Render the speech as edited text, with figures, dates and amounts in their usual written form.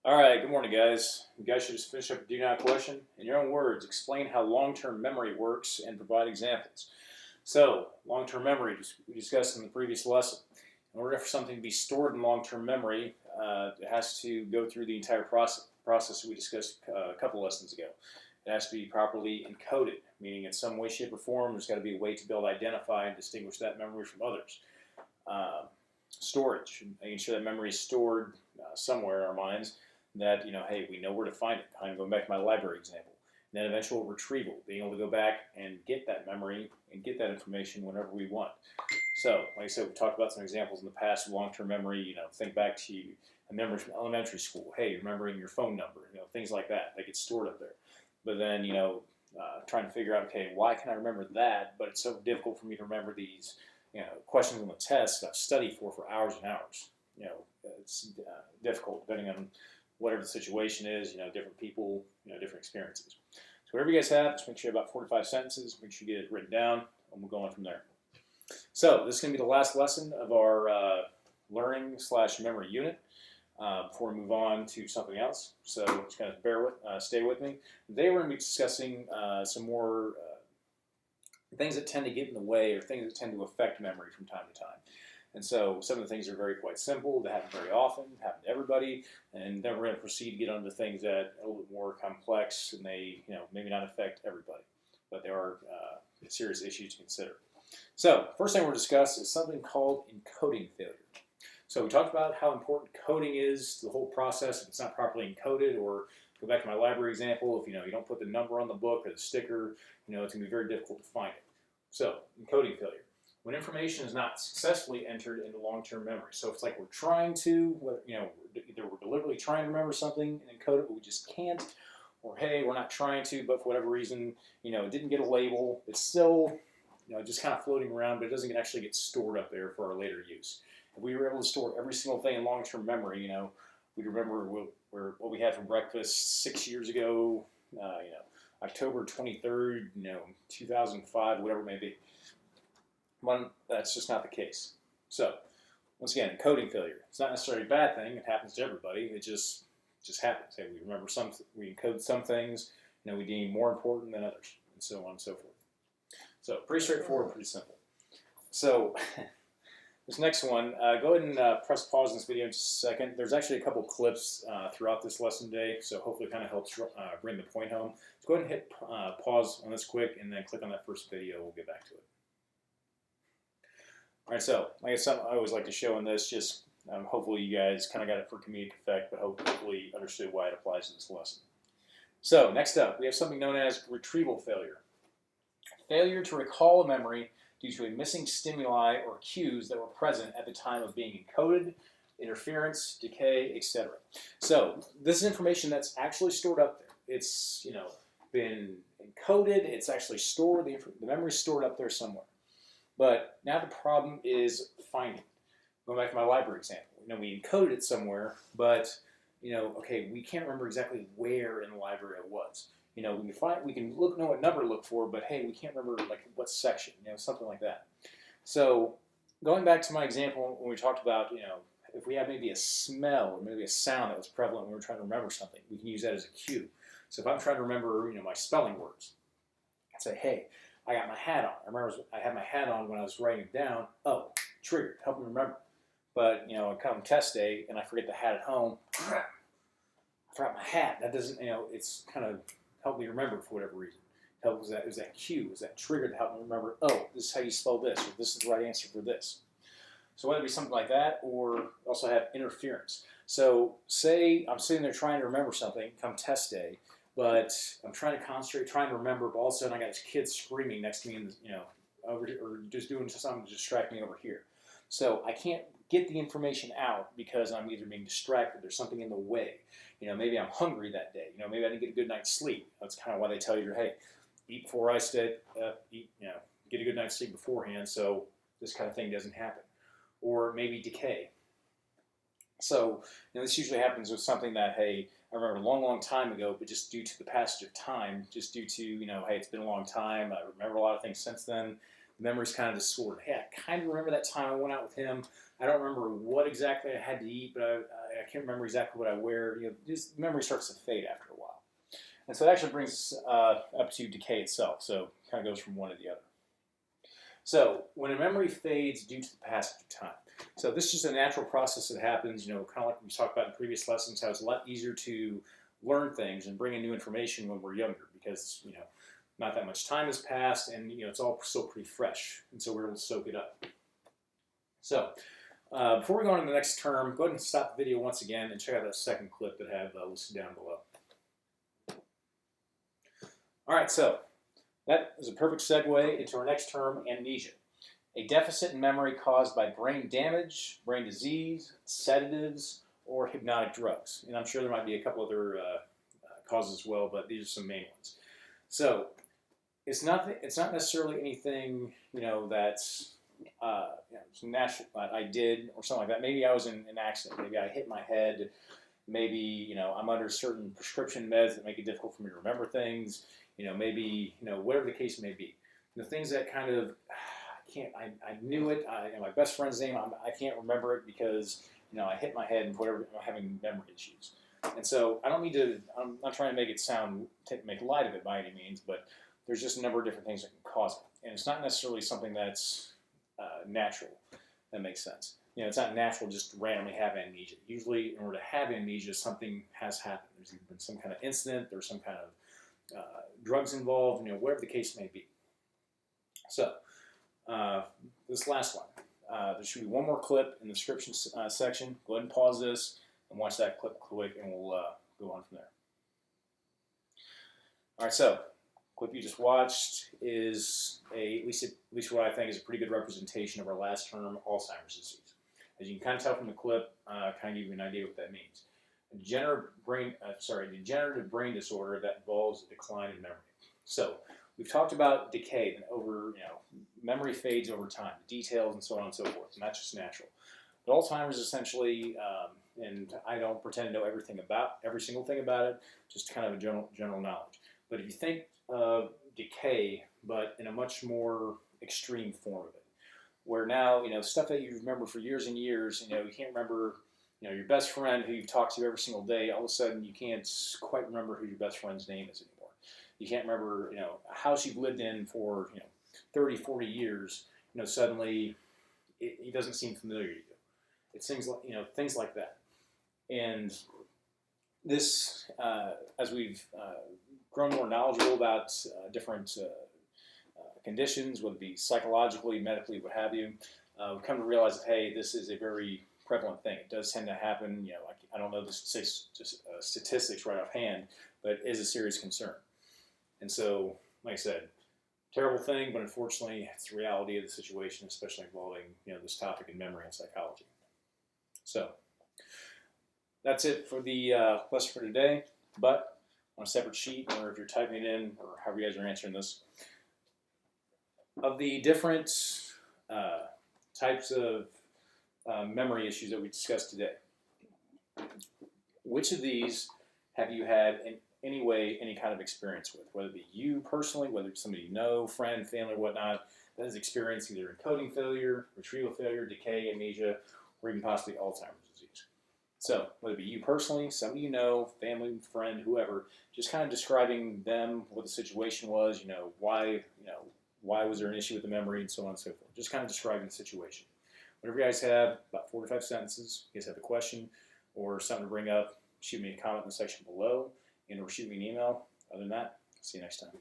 All right, good morning, guys. You guys should just finish up a do not question. In your own words, explain how long-term memory works and provide examples. So, long-term memory, we discussed in the previous lesson. In order for something to be stored in long-term memory, it has to go through the entire process we discussed a couple lessons ago. It has to be properly encoded, meaning in some way, shape, or form, there's got to be a way to be able to identify and distinguish that memory from others. Storage, making sure that memory is stored somewhere in our minds that, hey, we know where to find it. Kind of going back to my library example. And then eventual retrieval, being able to go back and get that memory and get that information whenever we want. So, like I said, we talked about some examples in the past of long-term memory. Think back to a memory from elementary school. Hey, remembering your phone number. Things like that. They get stored up there. But then, trying to figure out, okay, why can I remember that? But it's so difficult for me to remember these, questions on the test that I've studied for hours and hours. It's difficult depending on whatever the situation is, different people, different experiences. So whatever you guys have, just make sure you have about 4 to 5 sentences, make sure you get it written down, and we'll go on from there. So this is going to be the last lesson of our learning/memory unit before we move on to something else. So just kind of stay with me. Today we're going to be discussing some more things that tend to get in the way or things that tend to affect memory from time to time. And so some of the things are quite simple. They happen very often, happen to everybody, and then we're going to proceed to get on to things that are a little bit more complex and they, maybe not affect everybody, but there are serious issues to consider. So first thing we'll discuss is something called encoding failure. So we talked about how important coding is to the whole process if it's not properly encoded, or go back to my library example, if you don't put the number on the book or the sticker, it's going to be very difficult to find it. So encoding failure. When information is not successfully entered into long-term memory. So it's like we're trying to, either we're deliberately trying to remember something and encode it, but we just can't, or hey, we're not trying to, but for whatever reason, it didn't get a label. It's still, just kind of floating around, but it doesn't actually get stored up there for our later use. If we were able to store every single thing in long-term memory, we'd remember what we had for breakfast 6 years ago, October 23rd, 2005, whatever it may be. That's just not the case. So, once again, encoding failure. It's not necessarily a bad thing. It happens to everybody. It just happens. Hey, we encode some things, we deem more important than others, and so on and so forth. So, pretty straightforward, pretty simple. So, this next one, go ahead and press pause in this video in just a second. There's actually a couple clips throughout this lesson today, so hopefully it kind of helps bring the point home. So go ahead and hit pause on this quick, and then click on that first video. We'll get back to it. All right, so like something I always like to show in this, just hopefully you guys kind of got it for comedic effect, but hopefully understood why it applies to this lesson. So next up, we have something known as retrieval failure. Failure to recall a memory due to a missing stimuli or cues that were present at the time of being encoded, interference, decay, etc. So this is information that's actually stored up there. It's been encoded. It's actually stored. The memory is stored up there somewhere. But now the problem is finding it. Going back to my library example, we encoded it somewhere, but okay, we can't remember exactly where in the library it was. We can know what number to look for, but hey, we can't remember like what section, something like that. So going back to my example when we talked about, if we have maybe a smell or maybe a sound that was prevalent when we were trying to remember something, we can use that as a cue. So if I'm trying to remember, my spelling words, I'd say, hey, I got my hat on. I remember I had my hat on when I was writing it down. Oh, triggered, help me remember. But, I come test day and I forget the hat at home. Crap, I forgot my hat. That doesn't, it's kind of helped me remember for whatever reason. It was that cue, was that trigger to help me remember, oh, this is how you spell this, or this is the right answer for this. So whether it be something like that, or also have interference. So say I'm sitting there trying to remember something come test day, but I'm trying to concentrate, trying to remember, but all of a sudden I got this kid screaming next to me, and over, or just doing something to distract me over here. So I can't get the information out because I'm either being distracted, there's something in the way. Maybe I'm hungry that day. Maybe I didn't get a good night's sleep. That's kind of why they tell you, hey, eat before I stay, get a good night's sleep beforehand, so this kind of thing doesn't happen. Or maybe decay. So this usually happens with something that, hey, I remember a long, long time ago, but just due to the passage of time, just due to, hey, it's been a long time, I remember a lot of things since then, the memory's kind of distorted. Hey, I kind of remember that time I went out with him. I don't remember what exactly I had to eat, but I can't remember exactly what I wear. Just memory starts to fade after a while. And so it actually brings us up to decay itself. So it kind of goes from one to the other. So when a memory fades due to the passage of time. So this is just a natural process that happens, kind of like we talked about in previous lessons, how it's a lot easier to learn things and bring in new information when we're younger because, not that much time has passed and, it's all still pretty fresh. And so we're able to soak it up. So before we go on to the next term, go ahead and stop the video once again and check out that second clip that I have listed down below. All right, so that is a perfect segue into our next term, amnesia. A deficit in memory caused by brain damage, brain disease, sedatives, or hypnotic drugs. And I'm sure there might be a couple other causes as well, but these are some main ones. So it's not necessarily anything that's it's natural I did or something like that. Maybe I was in an accident. Maybe I hit my head. Maybe I'm under certain prescription meds that make it difficult for me to remember things. Maybe whatever the case may be. The things that kind of I knew it. My best friend's name. I can't remember it because I hit my head and whatever. I'm having memory issues. And so I don't need to. I'm not trying to make it make light of it by any means, but there's just a number of different things that can cause it, and it's not necessarily something that's natural. That makes sense. It's not natural just to randomly have amnesia. Usually, in order to have amnesia, something has happened. There's either been some kind of incident, there's some kind of drugs involved, whatever the case may be. So, this last one. There should be one more clip in the description section. Go ahead and pause this and watch that clip quick, and we'll go on from there. All right, so clip you just watched is at least what I think is a pretty good representation of our last term, Alzheimer's disease. As you can kind of tell from the clip, kind of give you an idea what that means. A degenerative brain disorder that involves a decline in memory. So we've talked about decay and memory fades over time, details and so on and so forth, and that's just natural. But Alzheimer's essentially, and I don't pretend to know every single thing about it, just kind of a general knowledge. But if you think of decay, but in a much more extreme form of it, where now, stuff that you remember for years and years, you can't remember, your best friend who you've talked to every single day, all of a sudden you can't quite remember who your best friend's name is anymore. You can't remember, a house you've lived in for, 30, 40 years, suddenly it doesn't seem familiar to you. It's things like that. And this, as we've grown more knowledgeable about different conditions, whether it be psychologically, medically, what have you, we've come to realize that, hey, this is a very prevalent thing. It does tend to happen. I don't know the statistics right offhand, but it is a serious concern. And so, like I said, terrible thing, but unfortunately, it's the reality of the situation, especially involving this topic in memory and psychology. So that's it for the lesson for today. But on a separate sheet, or if you're typing it in, or however you guys are answering this, of the different types of memory issues that we discussed today, which of these have you had in any way any kind of experience with? Whether it be you personally, whether it's somebody you know, friend, family, whatnot, that has experienced either encoding failure, retrieval failure, decay, amnesia, or even possibly Alzheimer's disease. So whether it be you personally, somebody you know, family, friend, whoever, just kind of describing them, what the situation was, why was there an issue with the memory, and so on and so forth. Just kind of describing the situation. Whenever you guys have about 4 to 5 sentences, you guys have a question or something to bring up, shoot me a comment in the section below, or shoot me an email. Other than that, see you next time.